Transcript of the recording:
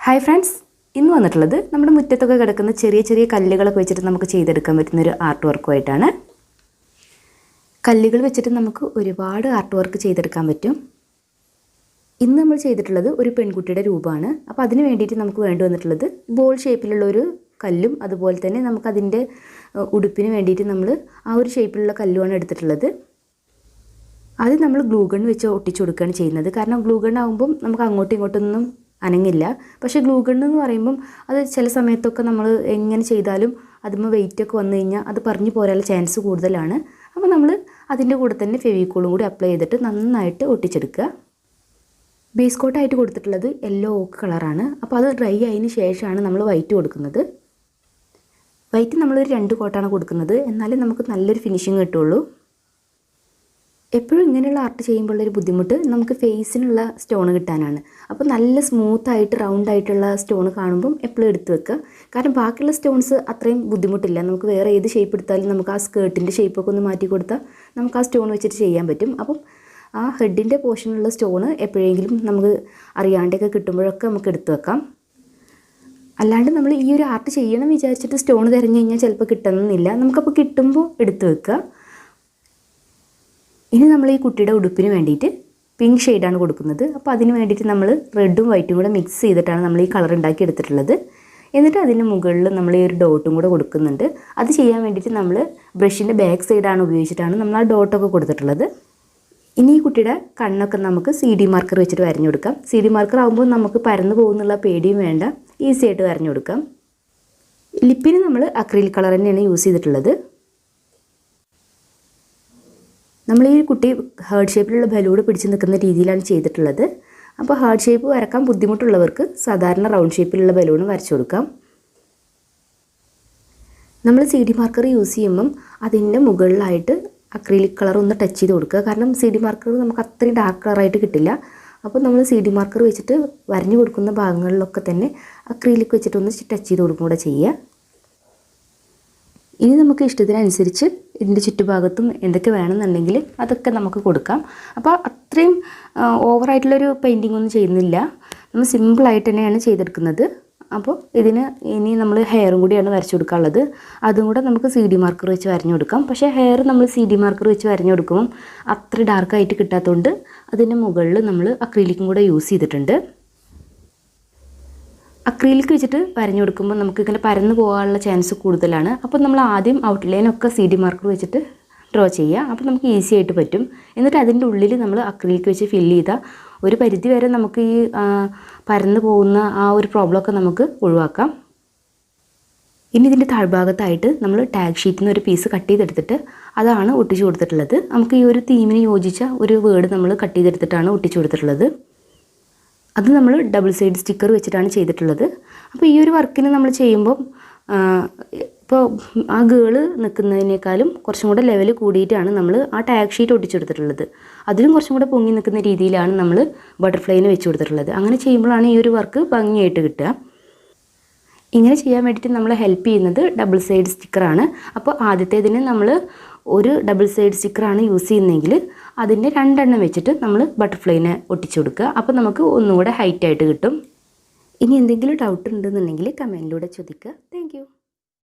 Hi friends, ഇന്ന് വന്നിട്ടുള്ളത് നമ്മുടെ മുറ്റത്തൊക്കെ കിടക്കുന്ന ചെറിയ ചെറിയ കല്ലുകളൊക്കെ വെച്ചിട്ട് നമുക്ക് ചെയ്തെടുക്കാൻ പറ്റുന്നൊരു ആർട്ട് വർക്കുമായിട്ടാണ്. കല്ലുകൾ വെച്ചിട്ട് നമുക്ക് ഒരുപാട് ആർട്ട് വർക്ക് ചെയ്തെടുക്കാൻ പറ്റും. ഇന്ന് നമ്മൾ ചെയ്തിട്ടുള്ളത് ഒരു പെൺകുട്ടിയുടെ രൂപമാണ്. അപ്പോൾ അതിന് വേണ്ടിയിട്ട് നമുക്ക് വേണ്ടി വന്നിട്ടുള്ളത് ബോൾ ഷേപ്പിലുള്ള ഒരു കല്ലും അതുപോലെ തന്നെ നമുക്കതിൻ്റെ ഉടുപ്പിന് വേണ്ടിയിട്ട് നമ്മൾ ആ ഒരു ഷേപ്പിലുള്ള കല്ലുമാണ് എടുത്തിട്ടുള്ളത്. അത് നമ്മൾ ഗ്ലൂ ഗൺ വെച്ച് ഒട്ടിച്ചു കൊടുക്കുകയാണ് ചെയ്യുന്നത്. കാരണം ഗ്ലൂ ഗൺ ആകുമ്പം നമുക്ക് അങ്ങോട്ടും ഇങ്ങോട്ടൊന്നും അനങ്ങില്ല. പക്ഷേ ഗ്ലൂ ഗൺ എന്ന് പറയുമ്പം അത് ചില സമയത്തൊക്കെ നമ്മൾ എങ്ങനെ ചെയ്താലും അതിന്മേൽ വെയിറ്റൊക്കെ വന്നു കഴിഞ്ഞാൽ അത് പറഞ്ഞു പോരാനുള്ള ചാൻസ് കൂടുതലാണ്. അപ്പോൾ നമ്മൾ അതിൻ്റെ കൂടെ തന്നെ ഫെവിക്കോളും കൂടി അപ്ലൈ ചെയ്തിട്ട് നന്നായിട്ട് ഒട്ടിച്ചെടുക്കുക. ബേസ് കോട്ടായിട്ട് കൊടുത്തിട്ടുള്ളത് യെല്ലോ ഓക്ക് കളറാണ്. അപ്പോൾ അത് ഡ്രൈ ആയതിന് ശേഷമാണ് നമ്മൾ വൈറ്റ് കൊടുക്കുന്നത്. വൈറ്റ് നമ്മളൊരു 2 കോട്ടാണ് കൊടുക്കുന്നത്, എന്നാലേ നമുക്ക് നല്ലൊരു ഫിനിഷിങ് കിട്ടുള്ളൂ. എപ്പോഴും ഇങ്ങനെയുള്ള ആർട്ട് ചെയ്യുമ്പോഴുള്ളൊരു ബുദ്ധിമുട്ട് നമുക്ക് ഫേസിനുള്ള സ്റ്റോൺ കിട്ടാനാണ്. അപ്പോൾ നല്ല സ്മൂത്തായിട്ട് റൗണ്ടായിട്ടുള്ള സ്റ്റോൺ കാണുമ്പം എപ്പോഴും എടുത്ത് വെക്കുക. കാരണം ബാക്കിയുള്ള സ്റ്റോൺസ് അത്രയും ബുദ്ധിമുട്ടില്ല. നമുക്ക് വേറെ ഏത് ഷേപ്പ് എടുത്താലും നമുക്ക് ആ സ്കേർട്ടിൻ്റെ ഷേപ്പൊക്കെ ഒന്ന് മാറ്റി കൊടുത്താൽ നമുക്ക് ആ സ്റ്റോൺ വെച്ചിട്ട് ചെയ്യാൻ പറ്റും. അപ്പം ആ ഹെഡിൻ്റെ പോർഷനുള്ള സ്റ്റോൺ എപ്പോഴെങ്കിലും നമുക്ക് അറിയാണ്ടൊക്കെ കിട്ടുമ്പോഴൊക്കെ നമുക്ക് എടുത്ത് വെക്കാം. അല്ലാണ്ട് നമ്മൾ ഈ ഒരു ആർട്ട് ചെയ്യണം വിചാരിച്ചിട്ട് സ്റ്റോൺ തിരഞ്ഞു കഴിഞ്ഞാൽ ചിലപ്പോൾ കിട്ടണമെന്നില്ല. നമുക്കപ്പോൾ കിട്ടുമ്പോൾ എടുത്ത് വെക്കുക. ഇനി നമ്മൾ ഈ കുട്ടിയുടെ ഉടുപ്പിന് വേണ്ടിയിട്ട് പിങ്ക് ഷെയ്ഡാണ് കൊടുക്കുന്നത്. അപ്പോൾ അതിന് വേണ്ടിയിട്ട് നമ്മൾ റെഡും വൈറ്റും കൂടെ മിക്സ് ചെയ്തിട്ടാണ് നമ്മൾ ഈ കളർ ഉണ്ടാക്കി എടുത്തിട്ടുള്ളത്. എന്നിട്ട് അതിന് മുകളിൽ നമ്മൾ ഈ ഒരു ഡോട്ടും കൂടെ കൊടുക്കുന്നുണ്ട്. അത് ചെയ്യാൻ വേണ്ടിയിട്ട് നമ്മൾ ബ്രഷിൻ്റെ ബാക്ക് സൈഡാണ് ഉപയോഗിച്ചിട്ടാണ് നമ്മൾ ആ ഡോട്ടൊക്കെ കൊടുത്തിട്ടുള്ളത്. ഇനി ഈ കുട്ടിയുടെ കണ്ണൊക്കെ നമുക്ക് CD മാർക്കർ വെച്ചിട്ട് വരഞ്ഞു കൊടുക്കാം. CD മാർക്കർ ആകുമ്പോൾ നമുക്ക് പരന്നു പോകുന്നുള്ള പേടിയും വേണ്ട, ഈസി ആയിട്ട് വരഞ്ഞു കൊടുക്കാം. ലിപ്പിന് നമ്മൾ അക്രിലിക് കളർ തന്നെയാണ് യൂസ് ചെയ്തിട്ടുള്ളത്. നമ്മൾ ഈ കുട്ടി ഹാർട്ട് ഷേപ്പിലുള്ള ബലൂൺ പിടിച്ച് നിൽക്കുന്ന രീതിയിലാണ് ചെയ്തിട്ടുള്ളത്. അപ്പോൾ ഹാർട്ട് ഷേപ്പ് വരക്കാൻ ബുദ്ധിമുട്ടുള്ളവർക്ക് സാധാരണ റൗണ്ട് ഷേപ്പിലുള്ള ബലൂൺ വരച്ചു കൊടുക്കാം. നമ്മൾ CD മാർക്കർ യൂസ് ചെയ്യുമ്പം അതിൻ്റെ മുകളിലായിട്ട് അക്രിലിക് കളർ ഒന്ന് ടച്ച് ചെയ്ത് കൊടുക്കുക. കാരണം CD മാർക്കർ നമുക്ക് അത്രയും ഡാർക്ക് കളറായിട്ട് കിട്ടില്ല. അപ്പോൾ നമ്മൾ CD മാർക്കർ വെച്ചിട്ട് വരഞ്ഞു കൊടുക്കുന്ന ഭാഗങ്ങളിലൊക്കെ തന്നെ അക്രിലിക് വെച്ചിട്ടൊന്ന് ടച്ച് ചെയ്ത് കൊടുക്കും കൂടെ ചെയ്യുക. ഇനി നമുക്ക് ഇഷ്ടത്തിനനുസരിച്ച് ഇതിൻ്റെ ചുറ്റുഭാഗത്തും എന്തൊക്കെ വേണമെന്നുണ്ടെങ്കിൽ അതൊക്കെ നമുക്ക് കൊടുക്കാം. അപ്പോൾ അത്രയും ഓവറായിട്ടുള്ളൊരു പെയിൻറ്റിംഗ് ഒന്നും ചെയ്യുന്നില്ല. നമ്മൾ സിമ്പിളായിട്ട് തന്നെയാണ് ചെയ്തെടുക്കുന്നത്. അപ്പോൾ ഇതിന് ഇനി നമ്മൾ ഹെയറും കൂടിയാണ് വരച്ചു കൊടുക്കാനുള്ളത്. അതും കൂടെ നമുക്ക് CD മാർക്കർ വെച്ച് വരഞ്ഞു കൊടുക്കാം. പക്ഷേ ഹെയർ നമ്മൾ CD മാർക്കർ വെച്ച് വരഞ്ഞു കൊടുക്കുമ്പം അത്ര ഡാർക്കായിട്ട് കിട്ടാത്തതുകൊണ്ട് അതിൻ്റെ മുകളിൽ നമ്മൾ അക്രിലിക്കും കൂടെ യൂസ് ചെയ്തിട്ടുണ്ട്. അക്രിലിക് വെച്ചിട്ട് വരഞ്ഞു കൊടുക്കുമ്പോൾ നമുക്ക് ഇങ്ങനെ പരന്നു പോകാനുള്ള ചാൻസ് കൂടുതലാണ്. അപ്പോൾ നമ്മൾ ആദ്യം ഔട്ട്ലൈനൊക്കെ CD മാർക്കർ വെച്ചിട്ട് ഡ്രോ ചെയ്യുക. അപ്പോൾ നമുക്ക് ഈസി ആയിട്ട് പറ്റും. എന്നിട്ട് അതിൻ്റെ ഉള്ളിൽ നമ്മൾ അക്രിലിക് വെച്ച് ഫില്ല് ചെയ്താൽ ഒരു പരിധി വരെ നമുക്ക് ഈ പരന്നു പോകുന്ന ആ ഒരു പ്രോബ്ലമൊക്കെ നമുക്ക് ഒഴിവാക്കാം. ഇനി ഇതിൻ്റെ താഴ്ഭാഗത്തായിട്ട് നമ്മൾ ടാഗ് ഷീറ്റിൽ നിന്ന് ഒരു പീസ് കട്ട് ചെയ്തെടുത്തിട്ട് അതാണ് ഒട്ടിച്ചു കൊടുത്തിട്ടുള്ളത്. നമുക്ക് ഈ ഒരു തീമിന് യോജിച്ച ഒരു വേർഡ് നമ്മൾ കട്ട് ചെയ്തെടുത്തിട്ടാണ് ഒട്ടിച്ചു കൊടുത്തിട്ടുള്ളത്. അത് നമ്മൾ ഡബിൾ സൈഡ് സ്റ്റിക്കർ വെച്ചിട്ടാണ് ചെയ്തിട്ടുള്ളത്. അപ്പോൾ ഈ ഒരു വർക്കിന് നമ്മൾ ചെയ്യുമ്പം ഇപ്പോൾ ആ ഗേള് നിൽക്കുന്നതിനേക്കാളും കുറച്ചും കൂടെ ലെവൽ കൂടിയിട്ടാണ് നമ്മൾ ആ ടാഗ് ഷീറ്റ് ഒട്ടിച്ചെടുത്തിട്ടുള്ളത്. അതിലും കുറച്ചും കൂടെ പൊങ്ങി നിൽക്കുന്ന രീതിയിലാണ് നമ്മൾ ബട്ടർഫ്ലൈന് വെച്ച് കൊടുത്തിട്ടുള്ളത്. അങ്ങനെ ചെയ്യുമ്പോഴാണ് ഈ ഒരു വർക്ക് ഭംഗിയായിട്ട് കിട്ടുക. ഇങ്ങനെ ചെയ്യാൻ വേണ്ടിയിട്ട് നമ്മളെ ഹെൽപ്പ് ചെയ്യുന്നത് ഡബിൾ സൈഡ് സ്റ്റിക്കറാണ്. അപ്പോൾ ആദ്യത്തേതിന് നമ്മൾ ഒരു ഡബിൾ സൈഡ് സ്റ്റിക്കറാണ് യൂസ് ചെയ്യുന്നതെങ്കിൽ അതിൻ്റെ 2 എണ്ണം വെച്ചിട്ട് നമ്മൾ ബട്ടർഫ്ലൈനെ ഒട്ടിച്ചു കൊടുക്കുക. അപ്പോൾ നമുക്ക് ഒന്നുകൂടെ ഹൈറ്റായിട്ട് കിട്ടും. ഇനി എന്തെങ്കിലും ഡൗട്ട് ഉണ്ടെന്നുണ്ടെങ്കിൽ കമൻറ്റിലൂടെ ചോദിക്കുക. Thank you.